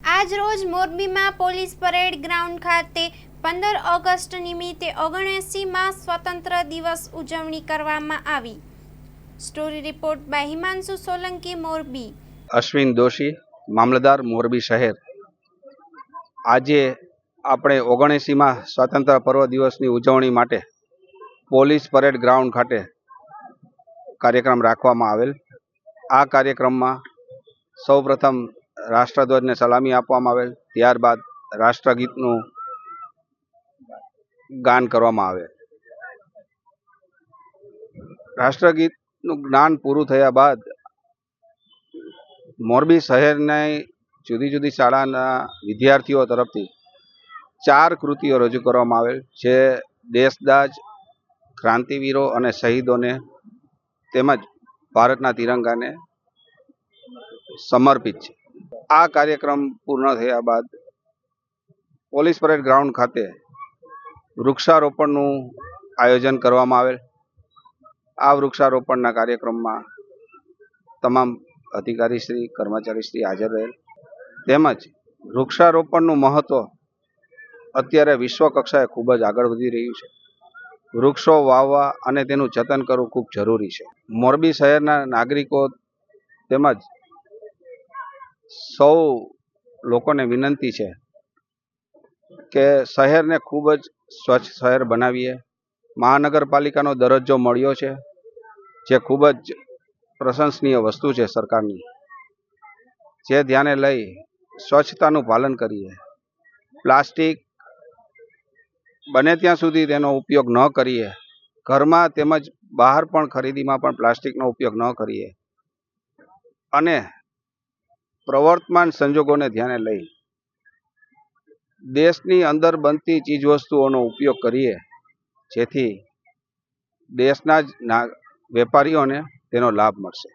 આજ રોજ મોરબીમાં પોલીસ પરેડ ગ્રાઉન્ડ ખાતે 15 ઓગસ્ટ નિમિત્તે 79માં સ્વતંત્ર દિવસ ઉજવણી કરવામાં આવી। Story report by Himanshu Solanki, Morbi. Ashwin Doshi, મામલતદાર, મોરબી શહેર। આજે આપણે 79માં સ્વાતંત્ર્ય પર્વ દિવસની ઉજવણી માટે પોલીસ પરેડ ગ્રાઉન્ડ ખાતે કાર્યક્રમ રાખવામાં આવેલ। આ કાર્યક્રમમાં સૌપ્રથમ રાષ્ટ્રધ્વજને સલામી આપવામાં આવેલ, ત્યારબાદ રાષ્ટ્રગીતનું ગાન કરવામાં આવે। રાષ્ટ્રગીતનું ગાન પૂરું થયા બાદ મોરબી શહેરની જુદી જુદી શાળાના વિદ્યાર્થીઓ તરફથી 4 કૃતિઓ રજૂ કરવામાં આવેલ, જે દેશદાઝ, ક્રાંતિવીરો અને શહીદોને તેમજ ભારતના તિરંગાને સમર્પિત છે। આ કાર્યક્રમ પૂર્ણ થયા બાદ પોલીસ પરેડ ગ્રાઉન્ડ ખાતે વૃક્ષારોપણનું આયોજન કરવામાં આવેલ। આ વૃક્ષારોપણના કાર્યક્રમમાં તમામ અધિકારીશ્રી, કર્મચારીશ્રી હાજર રહેલ, તેમજ વૃક્ષારોપણનું મહત્વ અત્યારે વિશ્વ કક્ષાએ ખૂબ જ આગળ વધી રહ્યું છે। વૃક્ષો વાવવા અને તેનું જતન કરવું ખૂબ જરૂરી છે। મોરબી શહેરના નાગરિકો તેમજ સૌ લોકોને વિનંતી છે કે શહેરને ખૂબ જ સ્વચ્છ શહેર બનાવીએ। મહાનગરપાલિકાનો દરજ્જો મળ્યો છે, જે ખૂબ જ પ્રશંસનીય વસ્તુ છે સરકારની, જે ધ્યાને લઈ સ્વચ્છતાનું પાલન કરીએ। પ્લાસ્ટિક બને ત્યાં સુધી તેનો ઉપયોગ ન કરીએ। ઘરમાં તેમજ બહાર પણ ખરીદીમાં પણ પ્લાસ્ટિકનો ઉપયોગ ન કરીએ અને પ્રવર્તમાન સંજોગોને ધ્યાને લઈ દેશની અંદર બનતી ચીજવસ્તુઓનો ઉપયોગ કરીએ, જેથી દેશના જ વેપારીઓને તેનો લાભ મળશે।